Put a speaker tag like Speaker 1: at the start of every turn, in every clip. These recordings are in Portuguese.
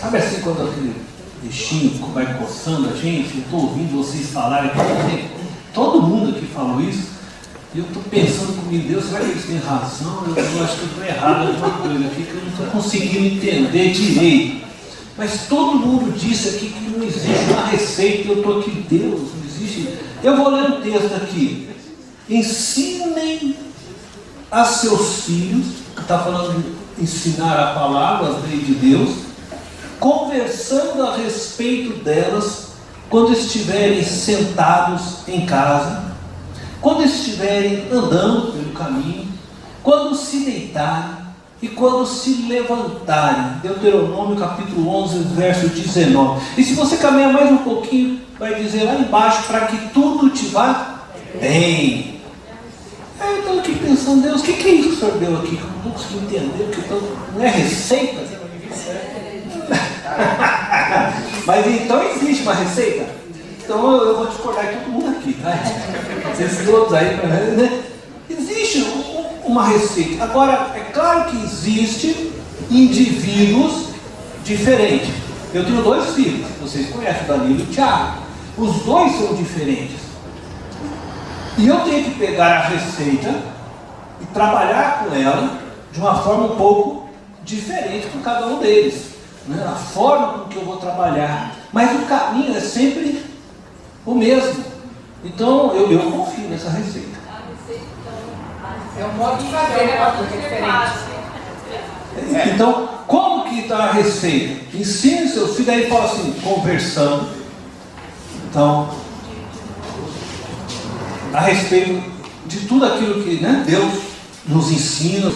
Speaker 1: Sabe assim, quando aquele bichinho vai coçando a gente? Eu estou ouvindo vocês falarem aqui, todo mundo aqui falou isso, e eu estou pensando comigo, Deus, será que eles têm razão? Eu acho que eu estou errado em alguma coisa aqui, que eu não estou conseguindo entender direito. Mas todo mundo disse aqui que não existe uma receita, eu estou aqui, Deus, não existe. Eu vou ler um texto aqui. Ensinem a seus filhos, que está falando de ensinar a palavra, a lei de Deus, conversando a respeito delas quando estiverem sentados em casa, quando estiverem andando pelo caminho, quando se deitarem e quando se levantarem. Deuteronômio capítulo 11, verso 19. E se você caminhar mais um pouquinho, vai dizer lá embaixo, para que tudo te vá bem. Aí eu estou aqui pensando, Deus, o que é isso que o Senhor deu aqui? Eu não consigo entender, porque não é receita? Mas então existe uma receita? Então eu vou discordar de todo mundo aqui, tá? Esses outros aí, né? Existe uma receita. Agora, é claro que existe indivíduos diferentes. Eu tenho 2 filhos, vocês conhecem, o Danilo e o Thiago. Os 2 são diferentes. E eu tenho que pegar a receita e trabalhar com ela de uma forma um pouco diferente com cada um deles, né? A forma com que eu vou trabalhar, mas o caminho é sempre o mesmo. Então eu confio nessa receita.
Speaker 2: É um modo de fazer, né? Uma coisa diferente.
Speaker 1: Então, como que está a receita? Ensine seus filhos, aí fala assim, conversando. Então, a respeito de tudo aquilo que, né, Deus nos ensina.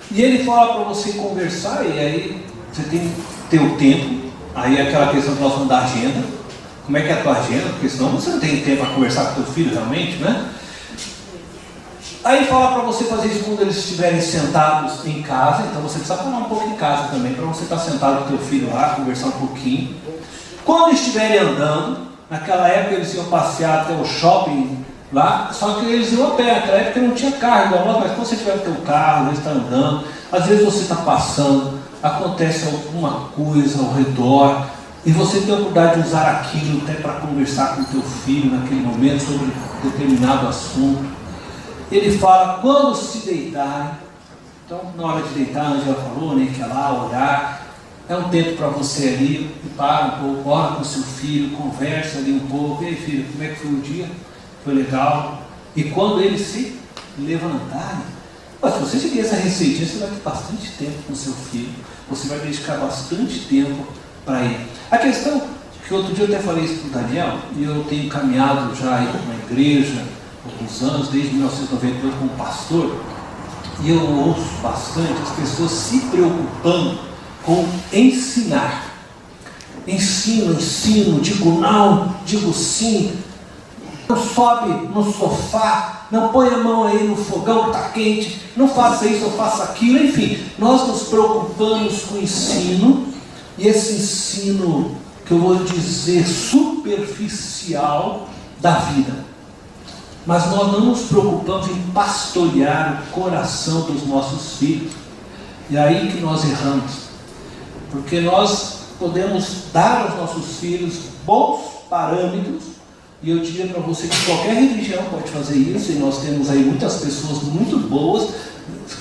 Speaker 1: E ele fala para você conversar, e aí você tem que ter o tempo. Aí é aquela questão que nós falamos da agenda. Como é que é a tua agenda? Porque senão você não tem tempo para conversar com o teu filho realmente, né? Aí fala para você fazer isso quando eles estiverem sentados em casa. Então você precisa falar um pouco em casa também, para você estar sentado com o teu filho lá, conversar um pouquinho. Quando estiverem andando, naquela época eles iam passear até o shopping lá, só que eles iam a pé. Naquela época não tinha carro igual nós, mas quando você tiver o teu carro, eles estão andando, às vezes você está passando, acontece alguma coisa ao redor, e você tem a oportunidade de usar aquilo até para conversar com o teu filho naquele momento sobre determinado assunto. Ele fala, quando se deitarem, então na hora de deitar, a Angela falou, né, que é lá orar, é um tempo para você ali, para um pouco, ora com seu filho, conversa ali um pouco, e aí filho, como é que foi o dia? Foi legal? E quando eles se levantarem, mas se você seguir essa receitinha, você vai ter bastante tempo com seu filho, você vai dedicar bastante tempo para ele. A questão, que outro dia eu até falei isso para o Daniel, e eu tenho caminhado já aí com a igreja, alguns anos, desde 1998 como pastor, e eu ouço bastante as pessoas se preocupando com ensinar. Ensino, digo não, digo sim, não sobe no sofá, não põe a mão aí no fogão que está quente, não faça isso ou faça aquilo, enfim, nós nos preocupamos com o ensino, e esse ensino, que eu vou dizer, superficial da vida. Mas nós não nos preocupamos em pastorear o coração dos nossos filhos. E é aí que nós erramos. Porque nós podemos dar aos nossos filhos bons parâmetros. E eu diria para você que qualquer religião pode fazer isso. E nós temos aí muitas pessoas muito boas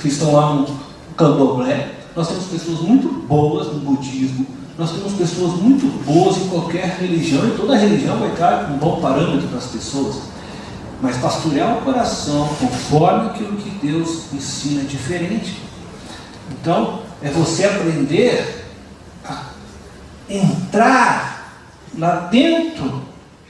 Speaker 1: que estão lá no candomblé. Nós temos pessoas muito boas no budismo. Nós temos pessoas muito boas em qualquer religião. E toda religião vai dar um bom parâmetro para as pessoas. Mas pastorear o coração conforme aquilo que Deus ensina é diferente. Então, é você aprender a entrar lá dentro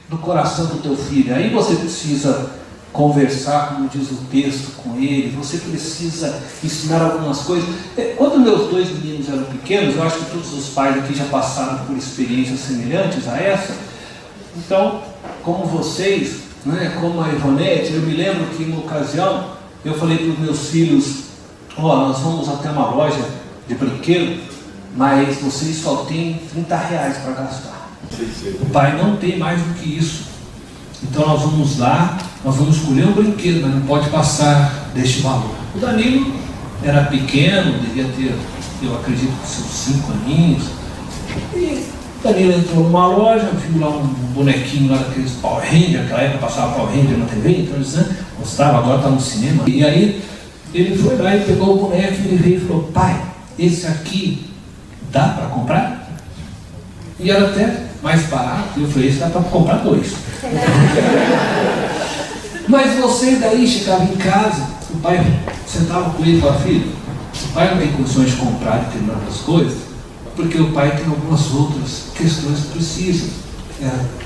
Speaker 1: do coração do teu filho. Aí você precisa conversar, como diz o texto, com ele. Você precisa ensinar algumas coisas. Quando meus 2 meninos eram pequenos, eu acho que todos os pais aqui já passaram por experiências semelhantes a essa. Então, como vocês, né, como a Ivonete, eu me lembro que em uma ocasião eu falei para os meus filhos, nós vamos até uma loja de brinquedo, mas vocês só têm R$30 para gastar. O pai não tem mais do que isso. Então nós vamos lá, nós vamos escolher um brinquedo, mas não pode passar deste valor. O Danilo era pequeno, devia ter, eu acredito, seus 5 aninhos, E Danilo entrou numa loja, viu lá um bonequinho lá daqueles Power Ranger, naquela época passava Power Ranger na TV, então eles gostava, agora está no cinema. E aí ele foi lá e pegou o boneco e ele veio e falou: pai, esse aqui dá para comprar? E era até mais barato. Eu falei: esse dá para comprar 2. Mas você daí chegava em casa, o pai sentava com ele e falava: filho, o pai não tem condições de comprar determinadas coisas, porque o pai tem algumas outras questões que precisam.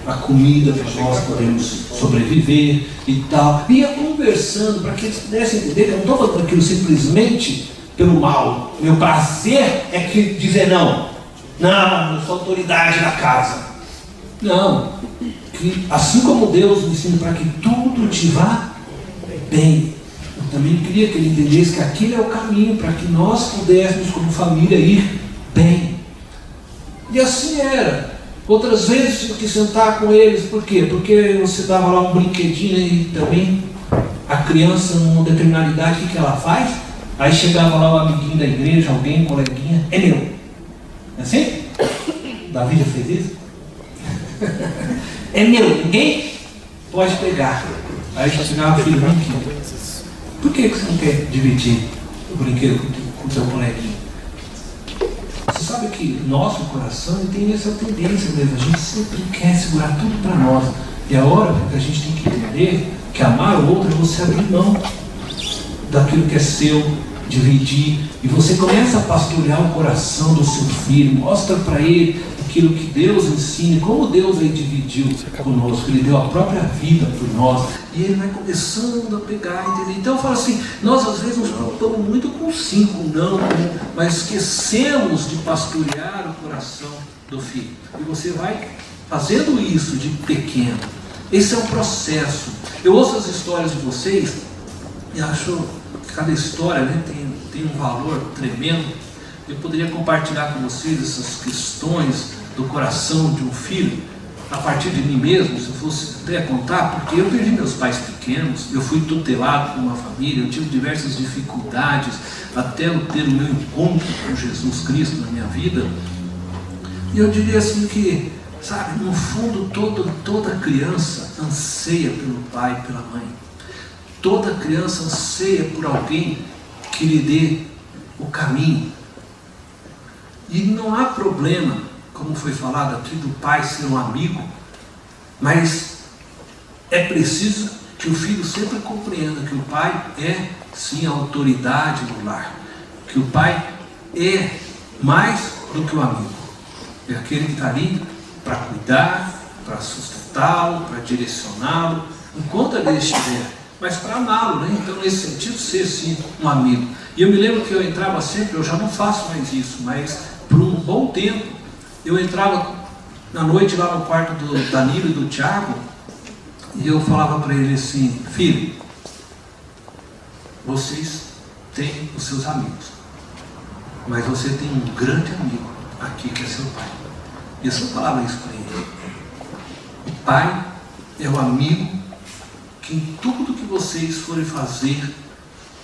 Speaker 1: A comida para nós podermos sobreviver e tal. Ia conversando para que eles pudessem entender que eu não estou falando aquilo simplesmente pelo mal. Meu prazer é que dizer não. Não, eu sou autoridade na casa. Não. Que assim como Deus me ensina para que tudo te vá bem, eu também queria que ele entendesse que aquele é o caminho para que nós pudéssemos como família ir bem. E assim era. Outras vezes tive que sentar com eles. Por quê? Porque você dava lá um brinquedinho e também a criança, numa determinada idade, o que ela faz? Aí chegava lá o amiguinho da igreja, alguém, um coleguinha: é meu. É assim? Davi já fez isso? É meu, ninguém pode pegar. Aí já chegava: filho, brinquedo. Por que você não quer dividir o brinquedo com o seu coleguinha? Você sabe que nosso coração tem essa tendência mesmo. A gente sempre quer segurar tudo para nós. E a hora que a gente tem que entender que amar o outro é você abrir mão daquilo que é seu, dividir. E você começa a pastorear o coração do seu filho. Mostra para ele aquilo que Deus ensina, como Deus aí dividiu conosco. Ele deu a própria vida por nós. E ele vai começando a pegar, entender. Então eu falo assim, nós às vezes nos preocupamos muito com sim, com não, mas esquecemos de pastorear o coração do filho. E você vai fazendo isso de pequeno. Esse é um processo. Eu ouço as histórias de vocês e acho que cada história, né, tem um valor tremendo. Eu poderia compartilhar com vocês essas questões do coração de um filho a partir de mim mesmo, se eu fosse até contar, porque eu perdi meus pais pequenos, eu fui tutelado por uma família, eu tive diversas dificuldades até eu ter o meu encontro com Jesus Cristo na minha vida. E eu diria assim que, sabe, no fundo toda criança anseia pelo pai e pela mãe. Toda criança anseia por alguém que lhe dê o caminho. E não há problema, como foi falado aqui, do pai ser um amigo, mas é preciso que o filho sempre compreenda que o pai é sim a autoridade do lar, que o pai é mais do que um amigo, é aquele que está ali para cuidar, para sustentá-lo, para direcioná-lo, enquanto ele estiver, mas para amá-lo, né? Então nesse sentido ser sim um amigo. E eu me lembro que eu entrava sempre, eu já não faço mais isso, mas por um bom tempo eu entrava na noite lá no quarto do Danilo e do Tiago e eu falava para ele assim: filho, vocês têm os seus amigos, mas você tem um grande amigo aqui que é seu pai. E eu só falava isso para ele: o pai é o amigo que em tudo que vocês forem fazer,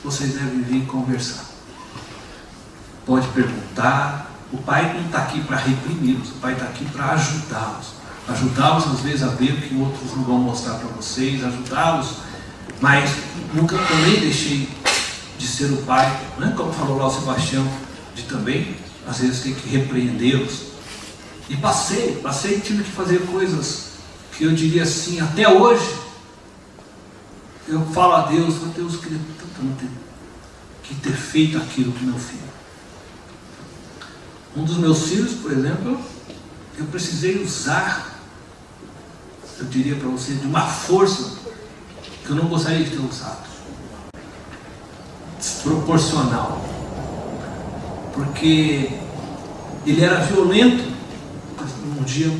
Speaker 1: vocês devem vir conversar. Pode perguntar. O pai não está aqui para reprimir-los, o pai está aqui para ajudá-los. Ajudá-los às vezes a ver o que outros não vão mostrar para vocês, ajudá-los, mas nunca também deixei de ser o pai, né? Como falou lá o Sebastião, de também, às vezes, ter que repreendê-los. E passei, tive que fazer coisas que eu diria assim, até hoje, eu falo a Deus: Deus, eu queria tanto ter feito aquilo com meu filho. Um dos meus filhos, por exemplo, eu precisei usar, eu diria para você, de uma força que eu não gostaria de ter usado. Desproporcional. Porque ele era violento. Um dia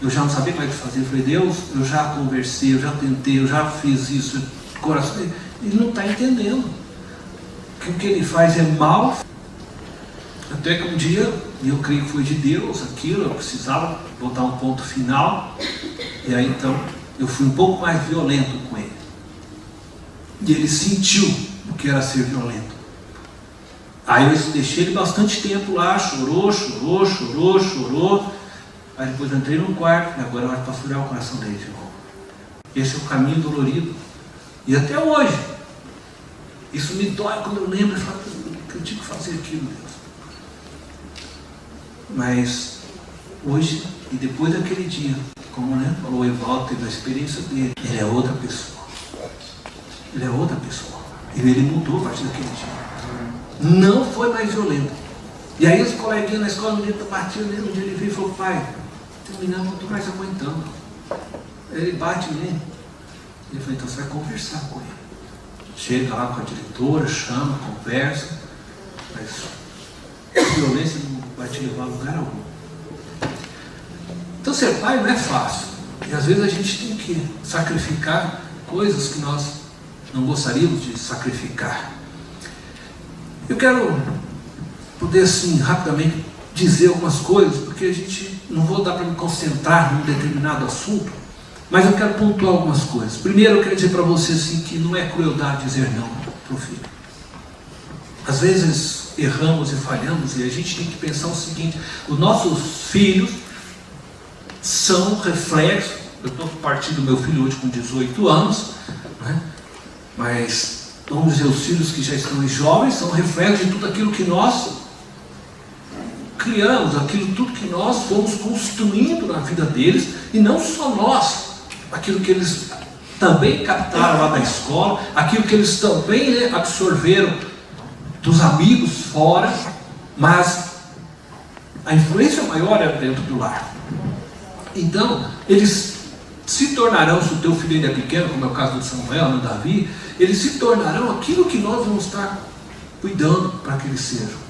Speaker 1: eu já não sabia mais o que fazer. Eu falei: Deus, eu já conversei, eu já tentei, eu já fiz isso. O coração, ele não está entendendo que o que ele faz é mal. Até que um dia, e eu creio que foi de Deus aquilo, eu precisava botar um ponto final, e aí então eu fui um pouco mais violento com ele. E ele sentiu o que era ser violento. Aí eu deixei ele bastante tempo lá, chorou. Aí depois eu entrei no quarto, e agora é hora de pastorear o coração dele, irmão. Esse é o caminho dolorido. E até hoje, isso me dói quando eu lembro, eu falo, que eu tive que fazer aquilo, Deus. Mas hoje, e depois daquele dia, como, né, falou o Evaldo, teve a experiência dele, ele é outra pessoa. Ele é outra pessoa. E ele mudou a partir daquele dia. Não foi mais violento. E aí os coleguinhas na escola, um dia batiam nele, um dia ele veio e falou, pai, terminamos, não estou mais aguentando. Ele bate em mim. Ele falou, então você vai conversar com ele. Chega lá com a diretora, chama, conversa, mas a violência não vai te levar a lugar algum. Então ser pai não é fácil. E às vezes a gente tem que sacrificar coisas que nós não gostaríamos de sacrificar. Eu quero poder assim rapidamente dizer algumas coisas, porque a gente não vou dar para me concentrar num determinado assunto, mas eu quero pontuar algumas coisas. Primeiro eu quero dizer para você assim, que não é crueldade dizer não para o filho. Às vezes erramos e falhamos e a gente tem que pensar o seguinte: os nossos filhos são reflexos. Eu estou partindo do meu filho hoje com 18 anos, né? Mas vamos dizer, os filhos que já estão jovens são reflexos de tudo aquilo que nós criamos, aquilo tudo que nós fomos construindo na vida deles, e não só nós, aquilo que eles também captaram lá da escola, aquilo que eles também, né, absorveram dos amigos fora, mas a influência maior é dentro do lar. Então, eles se tornarão, se o teu filho ainda é pequeno, como é o caso do Samuel, do Davi, eles se tornarão aquilo que nós vamos estar cuidando para que eles sejam.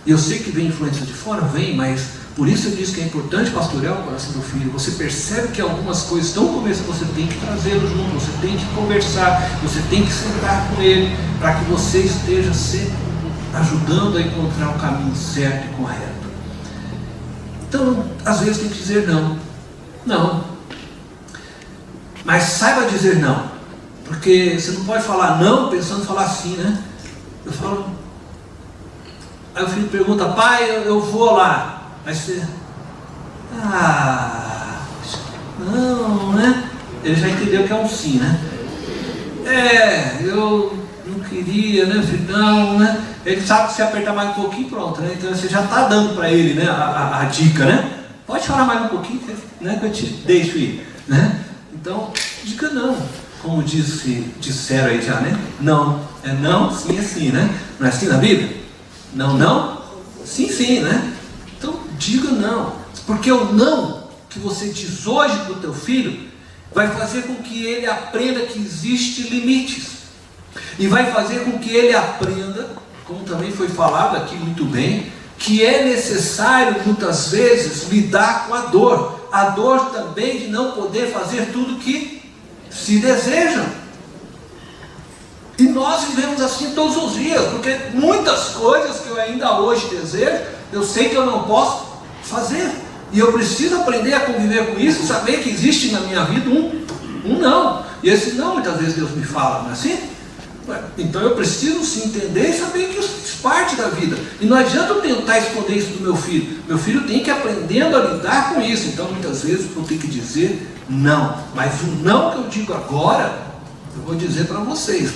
Speaker 1: E eu sei que vem influência de fora, vem, mas por isso eu disse que é importante pastorear o coração do filho. Você percebe que algumas coisas estão começando, você tem que trazê-lo junto, você tem que conversar, você tem que sentar com ele, para que você esteja sempre ajudando a encontrar o caminho certo e correto. Então, às vezes tem que dizer não. Não. Mas saiba dizer não. Porque você não pode falar não pensando em falar sim, né? Eu falo. Aí o filho pergunta, pai, eu vou lá. Aí você. Não, né? Ele já entendeu que é um sim, né? Eu não queria, né, filho? Não, né? Ele sabe que se apertar mais um pouquinho, pronto, né? Então você já está dando para ele, né, a dica, né? Pode falar mais um pouquinho, né, que eu te deixo ir, né? Então, diga não. Como disseram aí já, né? Não é não, sim é sim, né? Não é assim na Bíblia? Não, não, sim, sim, né? Então, diga não. Porque o não que você diz hoje para o teu filho vai fazer com que ele aprenda que existem limites. E vai fazer com que ele aprenda, como também foi falado aqui muito bem, que é necessário muitas vezes lidar com a dor. A dor também de não poder fazer tudo que se deseja. E nós vivemos assim todos os dias, porque muitas coisas que eu ainda hoje desejo, eu sei que eu não posso fazer. E eu preciso aprender a conviver com isso, saber que existe na minha vida um não. E esse não, muitas vezes Deus me fala, não é assim? Então eu preciso sim entender e saber que isso faz parte da vida. E não adianta eu tentar esconder isso do meu filho. Meu filho tem que ir aprendendo a lidar com isso. Então muitas vezes eu tenho que dizer não. Mas o não que eu digo agora, eu vou dizer para vocês.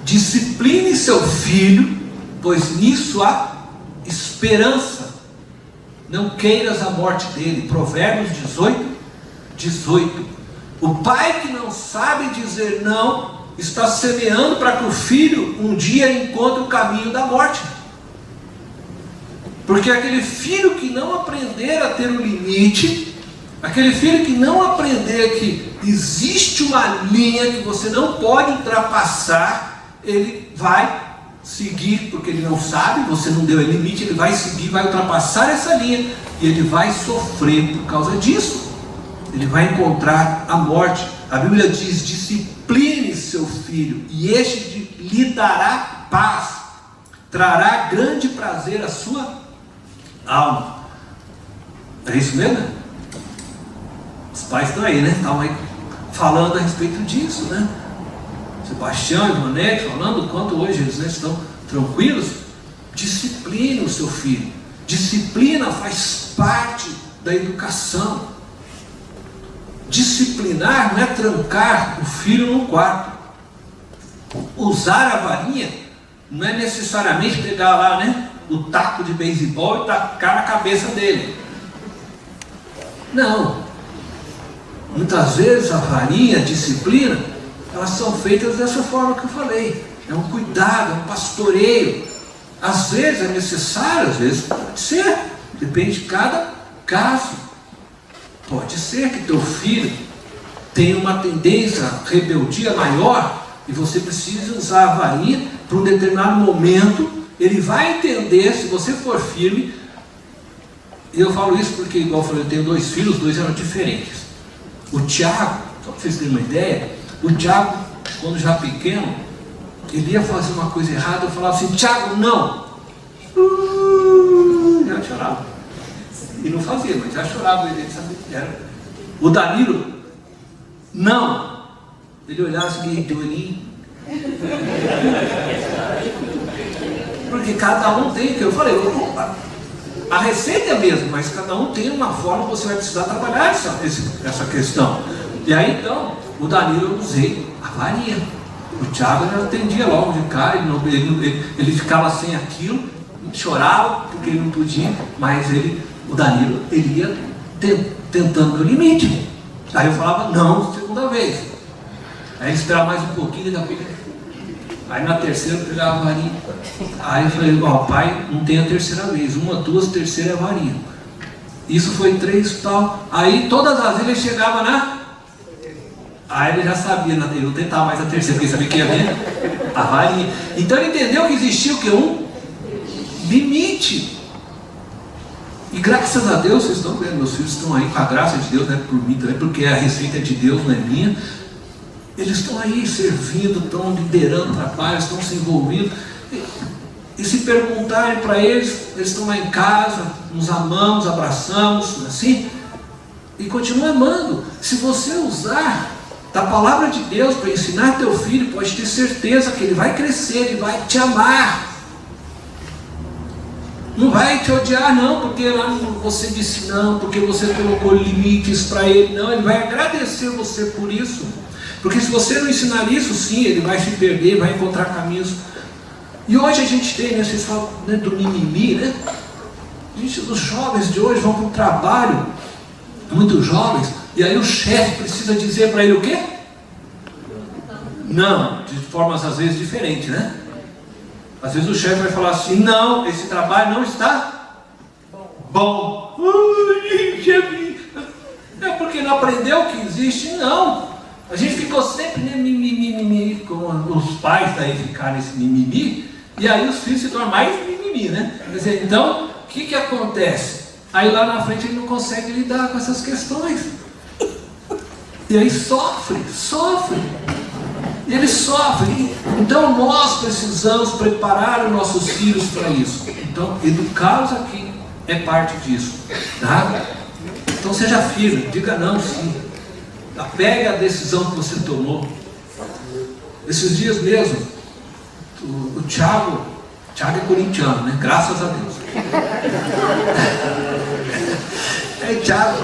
Speaker 1: Discipline seu filho, pois nisso há esperança. Não queiras a morte dele. Provérbios 18. O pai que não sabe dizer não está semeando para que o filho um dia encontre o caminho da morte. Porque aquele filho que não aprender a ter um limite, aquele filho que não aprender que existe uma linha que você não pode ultrapassar, ele vai seguir, porque ele não sabe, você não deu limite, ele vai seguir, vai ultrapassar essa linha, e ele vai sofrer por causa disso. Ele vai encontrar a morte. A Bíblia diz, discipline seu filho, e este lhe dará paz, trará grande prazer à sua alma. É isso mesmo? Os pais estão aí, né? Estavam aí falando a respeito disso, né? Sebastião e Ronete falando o quanto hoje eles, né, estão tranquilos. Discipline o seu filho. Disciplina faz parte da educação. Disciplinar não é trancar o filho no quarto. Usar a varinha não é necessariamente pegar lá, né, o taco de beisebol e tacar na cabeça dele. Não. Muitas vezes a varinha, a disciplina, elas são feitas dessa forma que eu falei. É um cuidado, é um pastoreio. Às vezes é necessário, às vezes pode ser. Depende de cada caso. Pode ser que teu filho tenha uma tendência à rebeldia maior e você precise usar a varinha para um determinado momento. Ele vai entender, se você for firme. E eu falo isso porque, igual eu falei, eu tenho 2 filhos, 2 eram diferentes. O Tiago, só para vocês terem uma ideia, o Tiago, quando já pequeno, ele ia fazer uma coisa errada, eu falava assim: Tiago, não! Já chorava. E não fazia, mas já chorava, ele sabia que era. O Danilo, não! Ele olhava assim, durinho. Porque cada um tem, que eu falei, opa, a receita é a mesma, mas cada um tem uma forma que você vai precisar trabalhar essa questão. E aí então, o Danilo eu usei a varinha. O Tiago já entendia logo de cara, ele ficava sem aquilo, chorava porque ele não podia, mas o Danilo, ele ia tentando no limite. Aí eu falava não, segunda vez. Aí ele esperava mais um pouquinho, daqui a pouco. Aí na terceira eu pegava a varinha. Aí eu falei: ó, pai, não tem a terceira vez, 1, 2, terceira é a varinha. Isso foi 3 e tal. Aí todas as vezes ele chegava na. Aí ele já sabia, ele não tentava mais a terceira, porque ele sabia que ia ver a varinha. Então ele entendeu que existia o que? Um limite. E graças a Deus, vocês estão vendo, meus filhos estão aí com a graça de Deus, não é por mim também, porque a receita é de Deus, não é minha. Eles estão aí servindo, estão liderando trabalhos, estão se envolvendo. E se perguntarem para eles, eles estão lá em casa, nos amamos, abraçamos, assim, e continuam amando. Se você usar da palavra de Deus para ensinar teu filho, pode ter certeza que ele vai crescer, ele vai te amar. Não vai te odiar não, porque lá você disse não, porque você colocou limites para ele, não, ele vai agradecer você por isso. Porque se você não ensinar isso, sim, ele vai se perder, vai encontrar caminhos. E hoje a gente tem, né, vocês falam, né, do mimimi, né? Os jovens de hoje vão para o trabalho, muitos jovens, e aí o chefe precisa dizer para ele o quê? Não, de formas às vezes diferentes, né? Às vezes o chefe vai falar assim: não, esse trabalho não está bom. Chefe, é porque não aprendeu que existe? Não. A gente ficou sempre, né, mimimi, como os pais daí ficaram nesse mimimi, e aí os filhos se tornam mais mimimi, né? Quer dizer, então, o que acontece? Aí lá na frente ele não consegue lidar com essas questões. E aí sofre. E ele sofre. Então nós precisamos preparar os nossos filhos para isso. Então, educá-los aqui é parte disso, tá? Então seja firme, diga não, sim. Pegue a decisão que você tomou. Esses dias mesmo, o Thiago é corintiano, né? Graças a Deus. Aí Thiago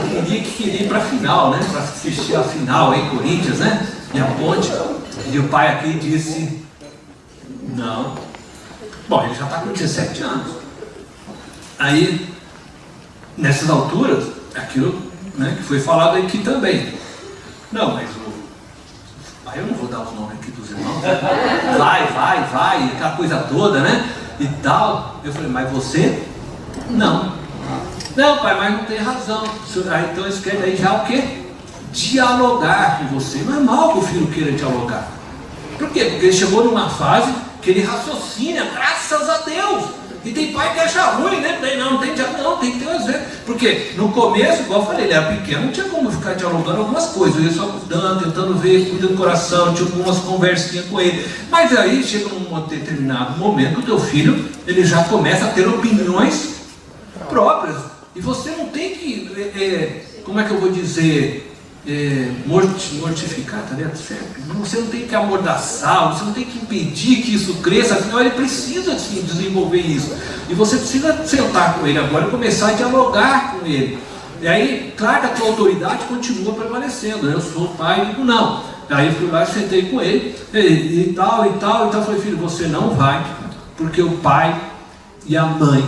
Speaker 1: queria ir para a final, né? Para assistir a final aí, Corinthians, né? E a Ponte. E o pai aqui disse não. Bom, ele já está com 17 anos. Aí, nessas alturas, aquilo, né, que foi falado aqui também. Não, mas eu não vou dar os nomes aqui dos irmãos. Vai, aquela coisa toda, né? E tal. Eu falei: mas você? Não. Não, pai, mas não tem razão. Aí, então eles querem aí já o quê? Dialogar com você. Não é mal que o filho queira dialogar. Por quê? Porque ele chegou numa fase que ele raciocina, graças a Deus. E tem pai que acha ruim, né? Não tem que ter às vezes. Porque no começo, igual eu falei, ele era pequeno, não tinha como ficar dialogando algumas coisas. Eu ia só cuidando, tentando ver, cuidando do coração, tinha algumas conversinhas com ele. Mas aí chega num determinado momento que o teu filho, ele já começa a ter opiniões próprias. E você não tem que, como é que eu vou dizer, mortificar, tá vendo? Você não tem que amordaçar, você não tem que impedir que isso cresça, afinal ele precisa sim desenvolver isso. E você precisa sentar com ele agora e começar a dialogar com ele. E aí, claro que a tua autoridade continua prevalecendo, né? Eu sou o pai e digo não. Aí eu fui lá, sentei com ele e tal. Eu falei, filho, você não vai, porque o pai e a mãe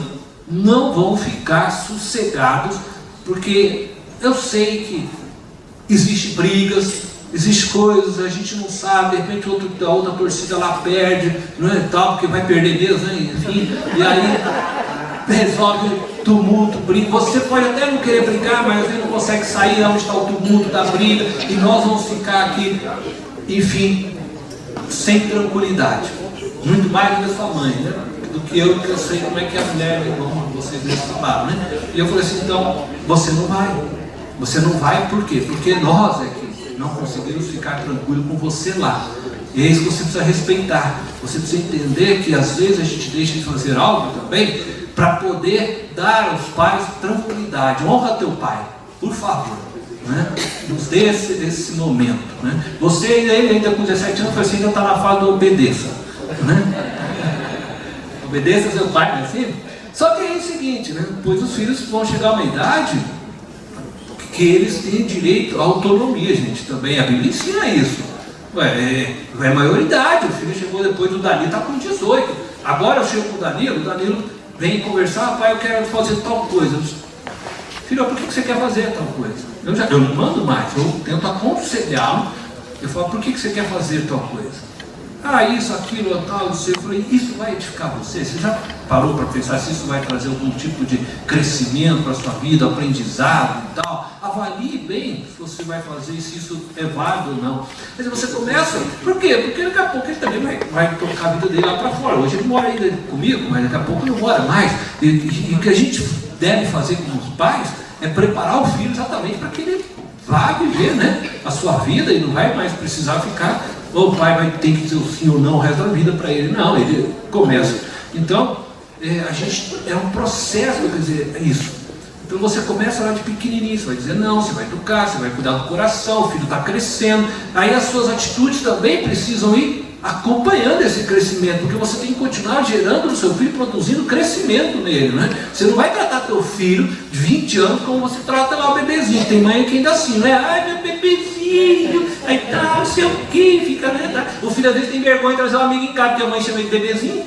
Speaker 1: não vão ficar sossegados, porque eu sei que existem brigas, existem coisas, a gente não sabe, de repente a outra torcida lá perde, não é tal, porque vai perder mesmo, né? Enfim, e aí resolve tumulto, briga. Você pode até não querer brigar, mas você não consegue sair onde está o tumulto da briga, e nós vamos ficar aqui, enfim, sem tranquilidade. Muito mais do que a sua mãe, né? Do que eu sei como é que a mulher, como vocês falaram, né? E eu falei assim, então, você não vai. Você não vai por quê? Porque nós aqui não conseguimos ficar tranquilos com você lá. E é isso que você precisa respeitar. Você precisa entender que às vezes a gente deixa de fazer algo também para poder dar aos pais tranquilidade. Honra teu pai, por favor, né? Nos dê esse momento, né? Você ainda com 17 anos ainda está na fase do obedeça, né? Obedeça seu pai, não é assim? Só que é o seguinte, né? Pois os filhos vão chegar a uma idade que eles têm direito à autonomia, gente, também. A Bíblia ensina isso. É maioridade. O filho chegou depois do Danilo, está com 18. Agora eu chego com o Danilo vem conversar, pai, eu quero fazer tal coisa. Filho, por que você quer fazer tal coisa? Eu não mando mais, eu tento aconselhá-lo. Eu falo, por que você quer fazer tal coisa? Isso, aquilo, tal, eu falei, isso vai edificar você? Você já parou para pensar se isso vai trazer algum tipo de crescimento para a sua vida, aprendizado e tal? Avalie bem se você vai fazer, se isso é válido ou não. Mas você começa, por quê? Porque daqui a pouco ele também vai tocar a vida dele lá para fora. Hoje ele mora ainda comigo, mas daqui a pouco não mora mais. E o que a gente deve fazer com os pais é preparar o filho exatamente para que ele vá viver, né, a sua vida e não vai mais precisar ficar... O pai vai ter que dizer o sim ou não o resto da vida para ele. Não, ele começa. Então, a gente é um processo, quer dizer, é isso. Então você começa lá de pequenininho, você vai dizer não, você vai educar, você vai cuidar do coração, o filho está crescendo. Aí as suas atitudes também precisam ir acompanhando esse crescimento, porque você tem que continuar gerando no seu filho, produzindo crescimento nele, né? Você não vai tratar teu filho de 20 anos como você trata lá o bebezinho. Tem mãe que ainda assim, né? Ai, meu bebezinho, aí tá, não sei o que, fica, né? Tá. O filho às vezes tem vergonha de trazer um amigo em casa, porque a mãe chama ele de bebezinho.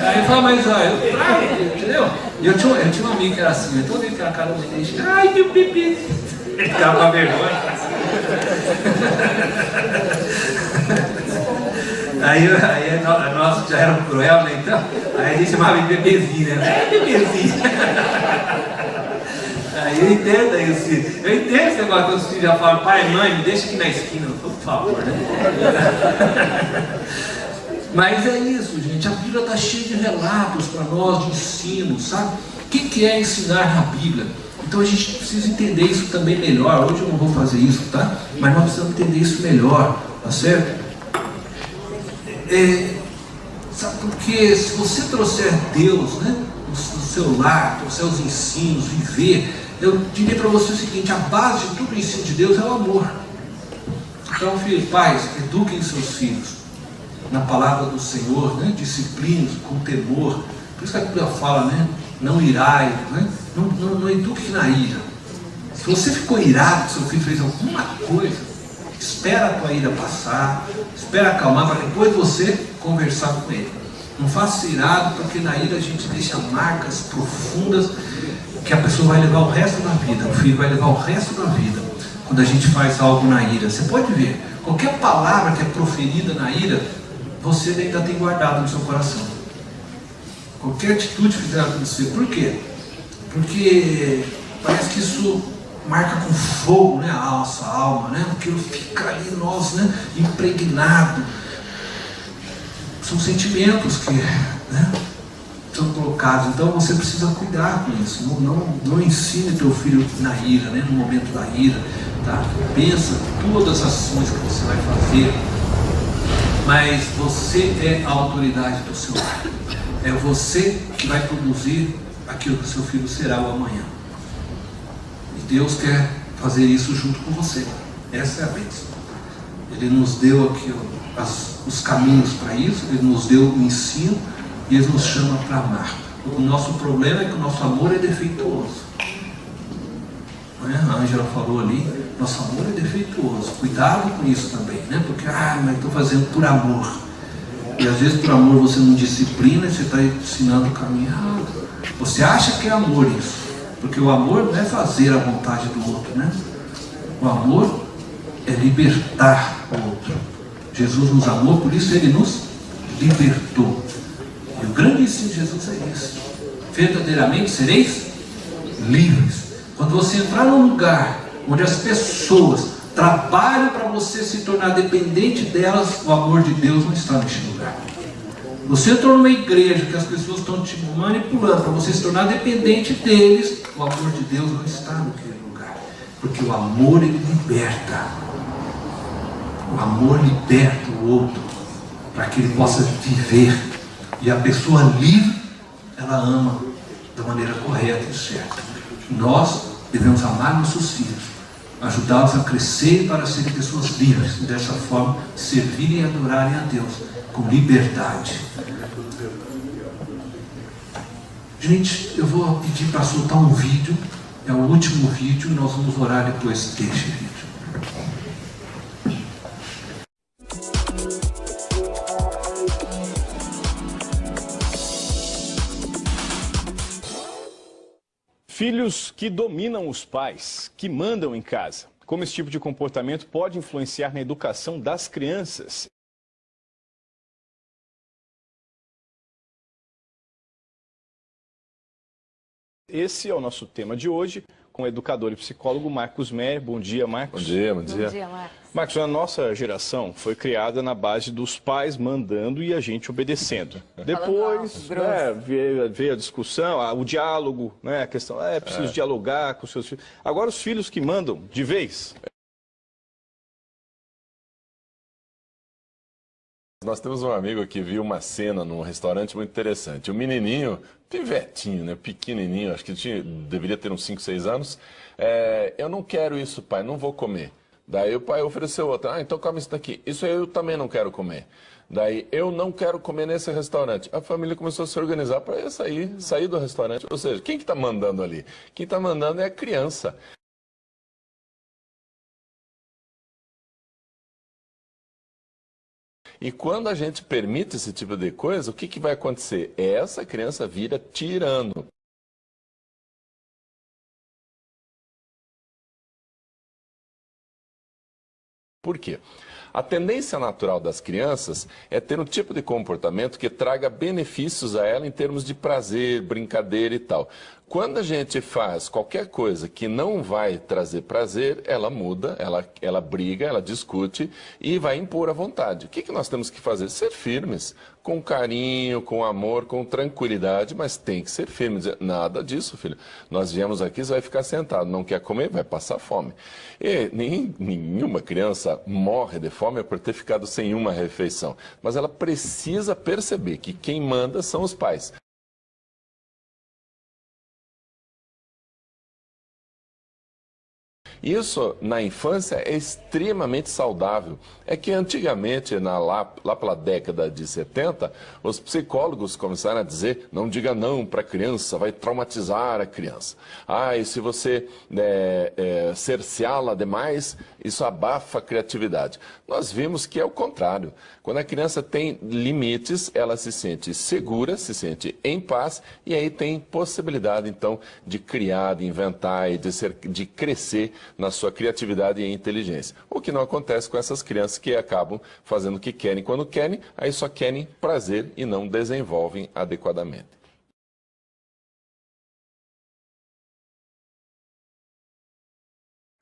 Speaker 1: Aí eu falo, mas eu trago, entendeu? Eu tinha um amigo que era assim, toda vez que a cara me deixa, ai, meu bebezinho. Ele ficava com a vergonha. Aí nós já éramos cruel, né? Então, aí a gente chamava de bebezinho, né? Bebezinho. Aí eu entendo isso. Eu entendo esse negócio quando os filhos já falam, pai, mãe, me deixa aqui na esquina, por favor, né? Mas é isso, gente. A Bíblia está cheia de relatos para nós, de ensino, sabe? O que é ensinar na Bíblia? Então a gente precisa entender isso também melhor. Hoje eu não vou fazer isso, tá? Mas nós precisamos entender isso melhor, tá certo? Sabe por quê? Se você trouxer Deus, né, no seu lar, trouxer os ensinos, viver, eu diria para você o seguinte: a base de todo o ensino de Deus é o amor. Então, filhos, pais, eduquem seus filhos na palavra do Senhor, né? Disciplina com temor. Por isso que a Bíblia fala, né? Não irai, né? Não eduque na ira. Se você ficou irado que seu filho fez alguma coisa, espera a tua ira passar, espera acalmar para depois você conversar com ele. Não faça irado, porque na ira a gente deixa marcas profundas que a pessoa vai levar o resto da vida, o filho vai levar o resto da vida quando a gente faz algo na ira. Você pode ver, qualquer palavra que é proferida na ira, você ainda tem guardado no seu coração. Qualquer atitude que fizer com você. Por quê? Porque parece que isso marca com fogo, né, a nossa alma, né? Aquilo fica ali em nós, né, impregnado. São sentimentos que, né, são colocados. Então você precisa cuidar com isso. Não ensine teu filho na ira, né, no momento da ira, tá? Pensa todas as ações que você vai fazer, mas você é a autoridade do seu lar. É você que vai produzir aquilo que o seu filho será o amanhã. E Deus quer fazer isso junto com você. Essa é a bênção. Ele nos deu aqui os caminhos para isso, Ele nos deu o ensino e Ele nos chama para amar. O nosso problema é que o nosso amor é defeituoso. Não é? A Ângela falou ali, nosso amor é defeituoso. Cuidado com isso também, né? Porque, mas estou fazendo por amor. E às vezes por amor você não disciplina e você está ensinando o caminho errado. Você acha que é amor isso, porque o amor não é fazer a vontade do outro, né? O amor é libertar o outro. Jesus nos amou, por isso Ele nos libertou. E o grande ensino de Jesus é esse: verdadeiramente sereis livres. Quando você entrar num lugar onde as pessoas trabalham para você se tornar dependente delas, o amor de Deus não está neste lugar. Você entrou numa igreja que as pessoas estão te manipulando para você se tornar dependente deles, o amor de Deus não está naquele lugar. Porque o amor, ele liberta. O amor liberta o outro para que ele possa viver. E a pessoa livre, ela ama da maneira correta e certa. Nós devemos amar nossos filhos, ajudá-los a crescer para serem pessoas livres e dessa forma servirem e adorarem a Deus com liberdade. Gente, eu vou pedir para soltar um vídeo, é o último vídeo, e nós vamos orar depois deste vídeo.
Speaker 3: Filhos que dominam os pais, que mandam em casa. Como esse tipo de comportamento pode influenciar na educação das crianças? Esse é o nosso tema de hoje, com o educador e psicólogo Marcos Meyer. Bom dia, Marcos.
Speaker 4: Bom dia, bom
Speaker 2: Bom
Speaker 4: dia.
Speaker 2: dia, Marcos.
Speaker 3: Marcos, a nossa geração foi criada na base dos pais mandando e a gente obedecendo. Depois, veio a discussão, o diálogo, né, a questão, é preciso dialogar com os seus filhos. Agora os filhos que mandam de vez.
Speaker 4: Nós temos um amigo que viu uma cena num restaurante muito interessante. O menininho, pivetinho, né, pequenininho, acho que deveria ter uns 5, 6 anos. Eu não quero isso, pai, não vou comer. Daí o pai ofereceu outra. Então come isso daqui. Isso eu também não quero comer. Daí eu não quero comer nesse restaurante. A família começou a se organizar para sair do restaurante. Ou seja, quem que está mandando ali? Quem está mandando é a criança. E quando a gente permite esse tipo de coisa, o que vai acontecer? Essa criança vira tirano. Por quê? A tendência natural das crianças é ter um tipo de comportamento que traga benefícios a ela em termos de prazer, brincadeira e tal. Quando a gente faz qualquer coisa que não vai trazer prazer, ela muda, ela briga, ela discute e vai impor a vontade. O que nós temos que fazer? Ser firmes, com carinho, com amor, com tranquilidade, mas tem que ser firme. Dizer, nada disso, filho. Nós viemos aqui, você vai ficar sentado, não quer comer, vai passar fome. E nenhuma criança morre de fome por ter ficado sem uma refeição. Mas ela precisa perceber que quem manda são os pais. Isso, na infância, é extremamente saudável. É que antigamente, lá pela década de 70, os psicólogos começaram a dizer, não diga não para a criança, vai traumatizar a criança. E se você cerceá-la demais, isso abafa a criatividade. Nós vimos que é o contrário. Quando a criança tem limites, ela se sente segura, se sente em paz, e aí tem possibilidade, então, de criar, de inventar e de crescer na sua criatividade e inteligência. O que não acontece com essas crianças que acabam fazendo o que querem quando querem, aí só querem prazer e não desenvolvem adequadamente.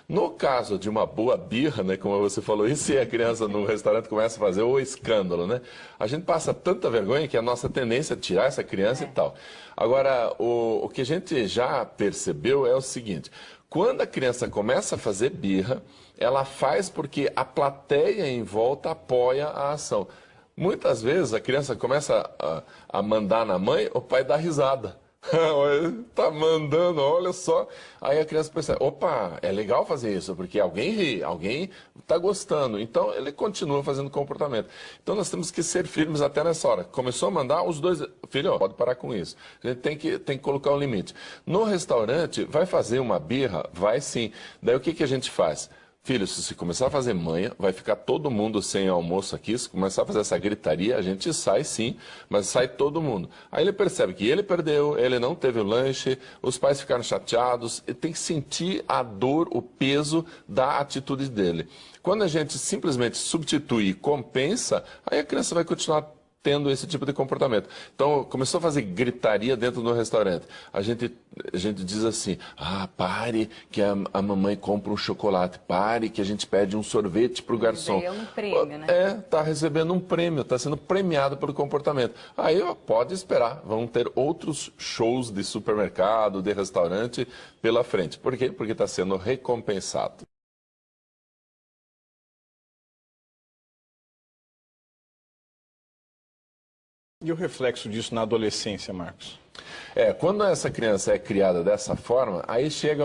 Speaker 4: No caso de uma boa birra, né, como você falou, e se a criança no restaurante começa a fazer o escândalo, né? A gente passa tanta vergonha que a nossa tendência é tirar essa criança e tal. Agora, o que a gente já percebeu é o seguinte, quando a criança começa a fazer birra, ela faz porque a plateia em volta apoia a ação. Muitas vezes a criança começa a mandar na mãe, o pai dá risada. Tá mandando, olha só. Aí a criança percebe, opa, é legal fazer isso, porque alguém ri, alguém tá gostando. Então ele continua fazendo comportamento. Então nós temos que ser firmes até nessa hora. Começou a mandar, os dois, filho, pode parar com isso. A gente tem que colocar um limite. No restaurante, vai fazer uma birra? Vai sim. Daí o que a gente faz? Filho, se você começar a fazer manha, vai ficar todo mundo sem almoço aqui. Se começar a fazer essa gritaria, a gente sai sim, mas sai todo mundo. Aí ele percebe que ele perdeu, ele não teve o lanche, os pais ficaram chateados, ele tem que sentir a dor, o peso da atitude dele. Quando a gente simplesmente substitui e compensa, aí a criança vai continuar tendo esse tipo de comportamento. Então, começou a fazer gritaria dentro do restaurante. A gente diz assim, pare que a mamãe compra um chocolate, pare que a gente pede um sorvete para o garçom.
Speaker 2: Ganhou um prêmio, né?
Speaker 4: Está recebendo um prêmio, está sendo premiado pelo comportamento. Aí pode esperar, vão ter outros shows de supermercado, de restaurante pela frente. Por quê? Porque está sendo recompensado.
Speaker 3: E o reflexo disso na adolescência, Marcos?
Speaker 4: Quando essa criança é criada dessa forma, aí chega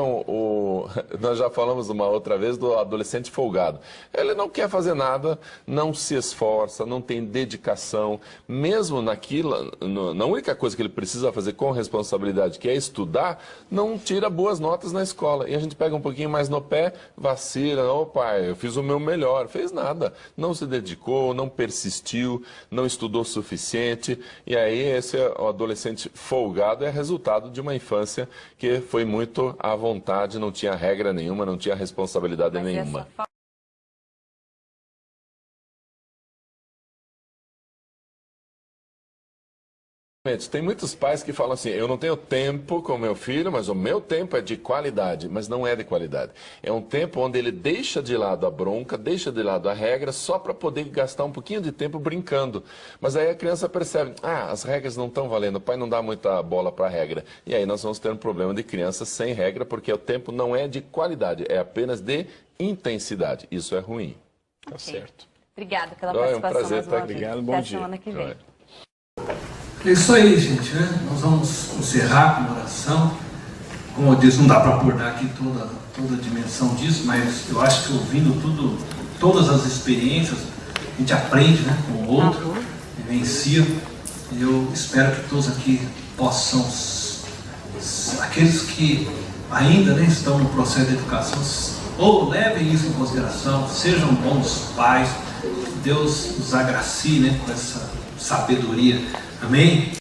Speaker 4: nós já falamos uma outra vez do adolescente folgado. Ele não quer fazer nada, não se esforça, não tem dedicação, mesmo naquilo, na única coisa que ele precisa fazer com responsabilidade, que é estudar, não tira boas notas na escola. E a gente pega um pouquinho mais no pé, vacila, pai, eu fiz o meu melhor, fez nada, não se dedicou, não persistiu, não estudou o suficiente, e aí esse é o adolescente folgado, é resultado de uma infância que foi muito à vontade, não tinha regra nenhuma, não tinha responsabilidade nenhuma. Tem muitos pais que falam assim, eu não tenho tempo com meu filho, mas o meu tempo é de qualidade. Mas não é de qualidade. É um tempo onde ele deixa de lado a bronca, deixa de lado a regra, só para poder gastar um pouquinho de tempo brincando. Mas aí a criança percebe, as regras não estão valendo, o pai não dá muita bola para a regra. E aí nós vamos ter um problema de criança sem regra, porque o tempo não é de qualidade, é apenas de intensidade. Isso é ruim.
Speaker 3: Tá certo.
Speaker 2: Obrigada pela participação.
Speaker 4: É um prazer estar aqui.
Speaker 3: Obrigado, bom dia.
Speaker 2: Semana que vem.
Speaker 1: É isso aí, gente, né? Nós vamos encerrar com uma oração. Como eu disse, não dá para abordar aqui toda a dimensão disso, mas eu acho que ouvindo todas as experiências, a gente aprende, né, com o outro, vivencia. Eu espero que todos aqui possam, aqueles que ainda, né, estão no processo de educação, ou levem isso em consideração, sejam bons pais, que Deus nos agracie, né, com essa sabedoria. Amém?